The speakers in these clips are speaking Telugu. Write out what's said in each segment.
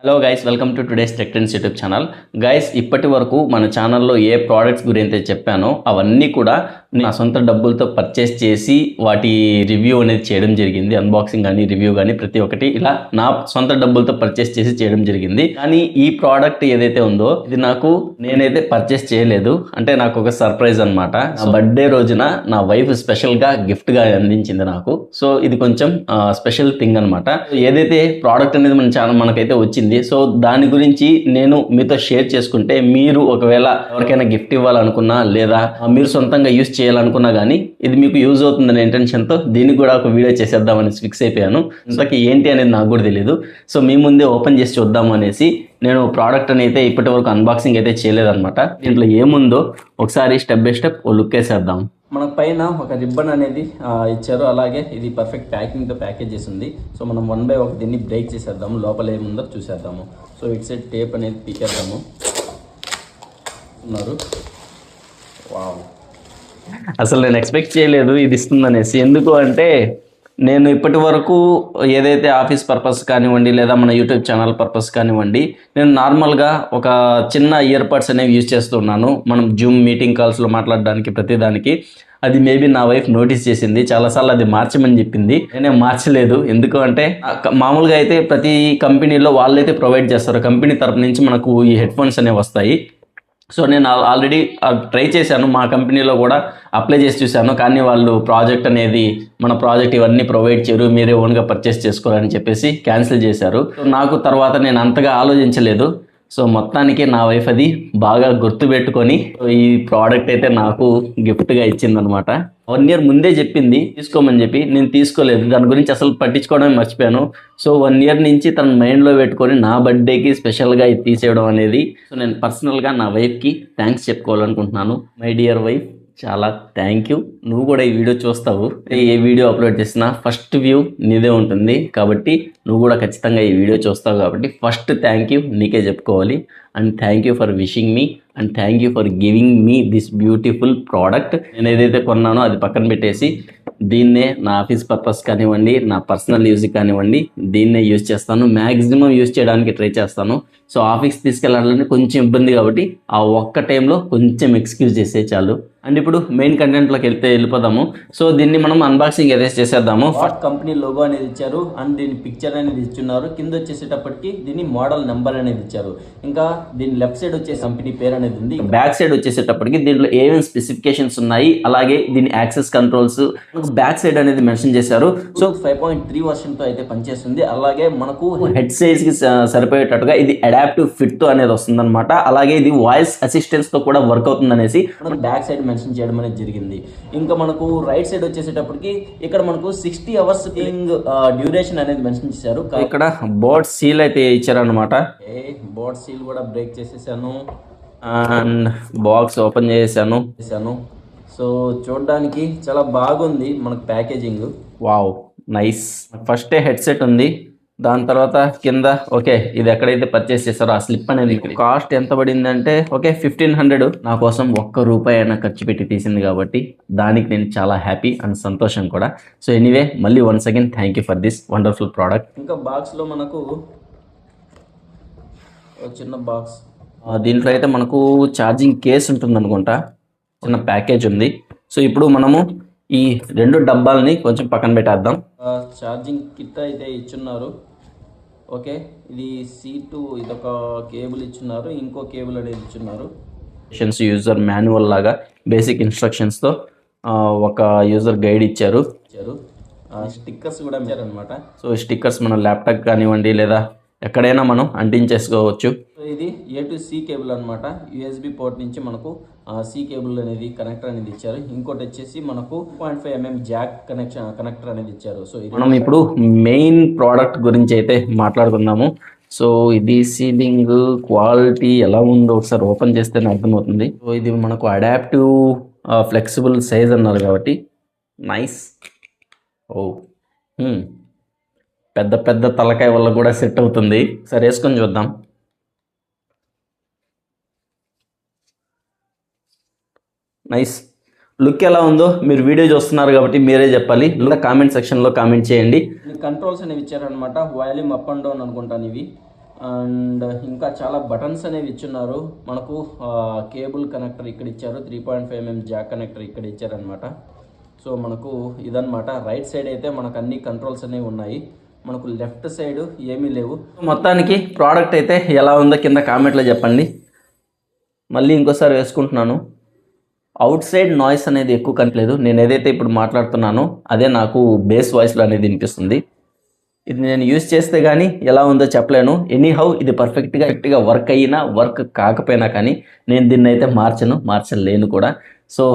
Hello guys, welcome to today's tech trends YouTube channel. Guys, ఇప్పటి వరకు మన ఛానల్లో ఏ ప్రోడక్ట్స్ గురించి చెప్పానో అవన్నీ కూడా నా సొంత డబ్బులతో పర్చేస్ చేసి వాటి రివ్యూ అనేది చేయడం జరిగింది. అన్బాక్సింగ్ కానీ రివ్యూ కానీ ప్రతి ఒక్కటి ఇలా నా సొంత డబ్బులతో పర్చేస్ చేసి చేయడం జరిగింది. కానీ ఈ ప్రోడక్ట్ ఏదైతే ఉందో ఇది నేనైతే పర్చేస్ చేయలేదు. అంటే నాకు ఒక సర్ప్రైజ్ అనమాట. నా బర్త్డే రోజున నా వైఫ్ స్పెషల్గా గిఫ్ట్గా అందించింది నాకు. సో ఇది కొంచెం స్పెషల్ థింగ్ అనమాట. ఏదైతే ప్రోడక్ట్ అనేది మన ఛానల్ మనకైతే వచ్చింది, సో దాని గురించి నేను మీతో షేర్ చేసుకుంటే మీరు ఒకవేళ ఎవరికైనా గిఫ్ట్ ఇవ్వాలనుకున్నా లేదా మీరు సొంతంగా యూజ్ చేయాలనుకున్నా కానీ ఇది మీకు యూజ్ అవుతుందనే ఇంటెన్షన్తో దీనికి కూడా ఒక వీడియో చేసేద్దామని ఫిక్స్ అయిపోయాను. ఇంతకీ ఏంటి అనేది నాకు కూడా తెలియదు. సో మీ ముందే ఓపెన్ చేసి చూద్దాము అనేసి నేను ప్రోడక్ట్ అని అయితే ఇప్పటి వరకు అన్బాక్సింగ్ అయితే చేయలేదన్నమాట. దీంట్లో ఏముందో ఒకసారి స్టెప్ బై స్టెప్ ఓ లుక్ వేసేద్దాం. మన పైన ఒక రిబ్బన్ అనేది ఇచ్చారు. అలాగే ఇది పర్ఫెక్ట్ ప్యాకింగ్తో ప్యాకేజ్ చేసి ఉంది. సో మనం 1 by 1 దీన్ని బ్రేక్ చేసేద్దాము. లోపల ఏముందో చూసేద్దాము. సో ఇటు సైడ్ టేప్ అనేది పీకేద్దాము. ఉన్నారు. వావ్, అసలు నేను ఎక్స్పెక్ట్ చేయలేదు ఇది ఇస్తుందనేసి. ఎందుకు అంటే నేను ఇప్పటి వరకు ఏదైతే ఆఫీస్ పర్పస్ కానివ్వండి లేదా మన యూట్యూబ్ ఛానల్ పర్పస్ కానివ్వండి, నేను నార్మల్గా ఒక చిన్న ఇయర్ బడ్స్ అనేవి యూజ్ చేస్తున్నాను. మనం జూమ్ మీటింగ్ కాల్స్లో మాట్లాడడానికి ప్రతిదానికి. అది మేబీ నా వైఫ్ నోటీస్ చేసింది, చాలాసార్లు అది మార్చమని చెప్పింది. నేనే మార్చలేదు. ఎందుకు అంటే మామూలుగా అయితే ప్రతి కంపెనీలో వాళ్ళైతే ప్రొవైడ్ చేస్తారు. కంపెనీ తరపు నుంచి మనకు ఈ హెడ్ ఫోన్స్ అనేవి వస్తాయి. సో నేను ఆల్రెడీ ట్రై చేశాను, మా కంపెనీలో కూడా అప్లై చేసి చూశాను. కానీ వాళ్ళు ప్రాజెక్ట్ అనేది మన ప్రాజెక్ట్ ఇవన్నీ ప్రొవైడ్ చేయరు, మీరే ఓన్గా పర్చేస్ చేసుకోవాలని చెప్పేసి క్యాన్సిల్ చేశారు. సో నాకు తర్వాత నేను అంతగా ఆలోచించలేదు. సో మొత్తానికి నా వైఫ్ అది బాగా గుర్తుపెట్టుకొని ఈ ప్రోడక్ట్ అయితే నాకు గిఫ్ట్గా ఇచ్చిందనమాట. 1 year ముందే చెప్పింది తీసుకోమని చెప్పి. నేను తీసుకోలేదు, దాని గురించి అసలు పట్టించుకోవడమే మర్చిపోయాను. సో 1 year నుంచి తన మైండ్లో పెట్టుకొని నా బర్త్డేకి స్పెషల్గా ఇది తీసేయడం అనేది. సో నేను పర్సనల్గా నా వైఫ్కి థ్యాంక్స్ చెప్పుకోవాలనుకుంటున్నాను. మై డియర్ వైఫ్, చాలా థ్యాంక్ యూ. నువ్వు కూడా ఈ వీడియో చూస్తావు. ఏ వీడియో అప్లోడ్ చేసినా ఫస్ట్ వ్యూ నీదే ఉంటుంది కాబట్టి నువ్వు కూడా ఖచ్చితంగా ఈ వీడియో చూస్తావు కాబట్టి ఫస్ట్ థ్యాంక్ యూ నీకే చెప్పుకోవాలి. And thank you for wishing me and thank you for giving me this beautiful product. నేను ఏదైతే కొన్నానో అది పక్కన పెట్టేసి దీన్నే నా ఆఫీస్ పర్పస్ కానివ్వండి, నా పర్సనల్ యూజ్ కానివ్వండి, దీన్నే యూజ్ చేస్తాను. మ్యాక్సిమం యూజ్ చేయడానికి ట్రై చేస్తాను. సో ఆఫీస్ తీసుకెళ్ళాలని కొంచెం ఇబ్బంది కాబట్టి ఆ ఒక్క టైంలో కొంచెం ఎక్స్క్యూజ్ చేసే చాలు. అండ్ ఇప్పుడు మెయిన్ కంటెంట్లోకి వెళ్ళిపోదాము. సో దీన్ని మనం అన్బాక్సింగ్ ఏదైతే చేసేద్దాము. ఫస్ట్ కంపెనీ లోగో అనేది ఇచ్చారు అండ్ దీని పిక్చర్ అనేది ఇచ్చున్నారు. కింద వచ్చేసేటప్పటికి దీని మోడల్ నెంబర్ అనేది ఇచ్చారు. ఇంకా దీని లెఫ్ట్ సైడ్ వచ్చే కంపెనీ పేరు అనేది ఉంది. బ్యాక్ సైడ్ వచ్చేసేటప్పటికి దీంట్లో ఏమేమి స్పెసిఫికేషన్స్ ఉన్నాయి, అలాగే దీని యాక్సెస్ కంట్రోల్స్ బ్యాక్ సైడ్ అనేది మెన్షన్ చేశారు. సో 5.3 వర్షన్తో అయితే పనిచేస్తుంది. అలాగే మనకు హెడ్ సైజ్ కి సరిపోయేటట్టుగా ఇది అడాప్టివ్ ఫిట్ అనేది వస్తుంది అనమాట. అలాగే ఇది వాయిస్ అసిస్టెన్స్ తో కూడా వర్క్ అవుతుంది అనేసి మనకు బ్యాక్ సైడ్ మెన్షన్ చేయడం అనేది జరిగింది. ఇంకా మనకు రైట్ సైడ్ వచ్చేసేటప్పటికి ఇక్కడ మనకు 60 hours డ్యూరేషన్ అనేది మెన్షన్ చేశారు. ఇక్కడ బోర్డ్ సీల్ అయితే ఇచ్చారనమాట. బోర్డ్ సీల్ కూడా బ్రేక్ చేసేసాను అండ్ బాక్స్ ఓపెన్ చేశాను. సో చూడడానికి చాలా బాగుంది మనకు packaging. Wow, nice. First headset ఉంది, దాని తర్వాత కింద ఓకే ఇది ఎక్కడైతే పర్చేస్ చేస్తారో ఆ స్లిప్ అనేది కాస్ట్ ఎంత పడిందంటే ఓకే 1500. నా కోసం ₹1 అయినా ఖర్చు పెట్టి తీసింది కాబట్టి దానికి నేను చాలా హ్యాపీ అండ్ సంతోషం కూడా. సో ఎనీవే, మళ్ళీ once again thank you for this wonderful product. ఇంకా బాక్స్లో మనకు చిన్న బాక్స్, దీంట్లో అయితే మనకు ఛార్జింగ్ కేస్ ఉంటుంది అనుకుంటా, చిన్న ప్యాకేజ్ ఉంది. సో ఇప్పుడు మనము ఈ 2 డబ్బాలని కొంచెం పక్కన పెట్టేద్దాం. ఛార్జింగ్ కిట్ అయితే ఇచ్చున్నారు. ఓకే, ఇది C2, ఇదొక కేబుల్ ఇచ్చున్నారు, ఇంకో కేబుల్ అనేది ఇచ్చున్నారు. యూజర్ మాన్యువల్ లాగా బేసిక్ ఇన్స్ట్రక్షన్స్తో ఒక యూజర్ గైడ్ ఇచ్చారు. స్టిక్కర్స్ కూడా ఇచ్చారనమాట. సో స్టిక్కర్స్ మన ల్యాప్టాప్ కానివ్వండి లేదా ఎక్కడైనా మనం అంటించేసుకోవచ్చు. ఇది A to C కేబుల్ అనమాట. USB పోర్ట్ నుంచి మనకు C కేబుల్ అనేది కనెక్టర్ అనేది ఇచ్చారు. ఇంకోటి వచ్చేసి మనకు 2.5 mm జాక్ కనెక్టర్ అనేది ఇచ్చారు. సో మనం ఇప్పుడు మెయిన్ ప్రోడక్ట్ గురించి అయితే మాట్లాడుకుందాము. సో ఇది సీలింగ్ క్వాలిటీ ఎలా ఉందో ఒకసారి ఓపెన్ చేస్తేనే అర్థమవుతుంది. సో ఇది మనకు అడాప్టివ్ ఫ్లెక్సిబుల్ సైజ్ అన్నారు కాబట్టి నైస్. ఓ పెద్ద పెద్ద తలకాయ వల్ల కూడా సెట్ అవుతుంది. సరే వేసుకొని చూద్దాం. నైస్. లుక్ ఎలా ఉందో మీరు వీడియో చూస్తున్నారు కాబట్టి మీరే చెప్పాలి, లేదా కామెంట్ సెక్షన్లో కామెంట్ చేయండి. కంట్రోల్స్ అనేవి ఇచ్చారనమాట. వాల్యూమ్ అప్ అండ్ డౌన్ అనుకుంటాను ఇవి. అండ్ ఇంకా చాలా బటన్స్ అనేవి ఇచ్చున్నారు. మనకు కేబుల్ కనెక్టర్ ఇక్కడ ఇచ్చారు, 3.5mm జాక్ కనెక్టర్ ఇక్కడ ఇచ్చారనమాట. సో మనకు ఇదన్నమాట. రైట్ సైడ్ అయితే మనకు అన్ని కంట్రోల్స్ అనేవి ఉన్నాయి, మనకు లెఫ్ట్ సైడ్ ఏమీ లేవు. మొత్తానికి ప్రోడక్ట్ అయితే ఎలా ఉందో కింద కామెంట్లో చెప్పండి. మళ్ళీ ఇంకోసారి వేసుకుంటున్నాను. అవుట్ సైడ్ నాయిస్ అనేది ఎక్కువ కనట్లేదు. నేను ఏదైతే ఇప్పుడు మాట్లాడుతున్నానో అదే నాకు బేస్ వాయిస్లో అనేది వినిపిస్తుంది. ఇది నేను యూజ్ చేస్తే కానీ ఎలా ఉందో చెప్పలేను. ఎనీహౌ ఇది పర్ఫెక్ట్గా వర్క్ అయినా వర్క్ కాకపోయినా కానీ నేను దీన్ని అయితే మార్చలేను కూడా. సో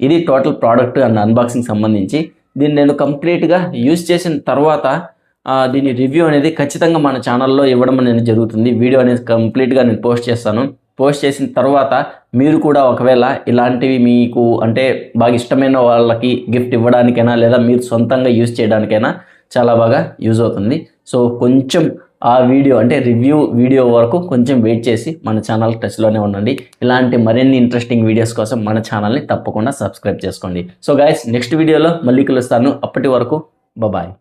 ఇది టోటల్ ప్రోడక్ట్ అండ్ అన్బాక్సింగ్ సంబంధించి. దీన్ని నేను కంప్లీట్గా యూజ్ చేసిన తర్వాత దీని రివ్యూ అనేది ఖచ్చితంగా మన ఛానల్లో ఇవ్వడం అనేది జరుగుతుంది. వీడియో అనేది కంప్లీట్గా నేను పోస్ట్ చేస్తాను. పోస్ట్ చేసిన తర్వాత మీరు కూడా ఒకవేళ ఇలాంటివి మీకు అంటే బాగా ఇష్టమైన వాళ్ళకి గిఫ్ట్ ఇవ్వడానికైనా లేదా మీరు సొంతంగా యూజ్ చేయడానికైనా చాలా బాగా యూజ్ అవుతుంది. సో కొంచెం ఆ వీడియో అంటే రివ్యూ వీడియో వరకు కొంచెం వెయిట్ చేసి మన ఛానల్ టచ్లోనే ఉండండి. ఇలాంటి మరిన్ని ఇంట్రెస్టింగ్ వీడియోస్ కోసం మన ఛానల్ని తప్పకుండా సబ్స్క్రైబ్ చేసుకోండి. సో గైస్, నెక్స్ట్ వీడియోలో మళ్ళీ కలుస్తాను. అప్పటి వరకు బాయ్.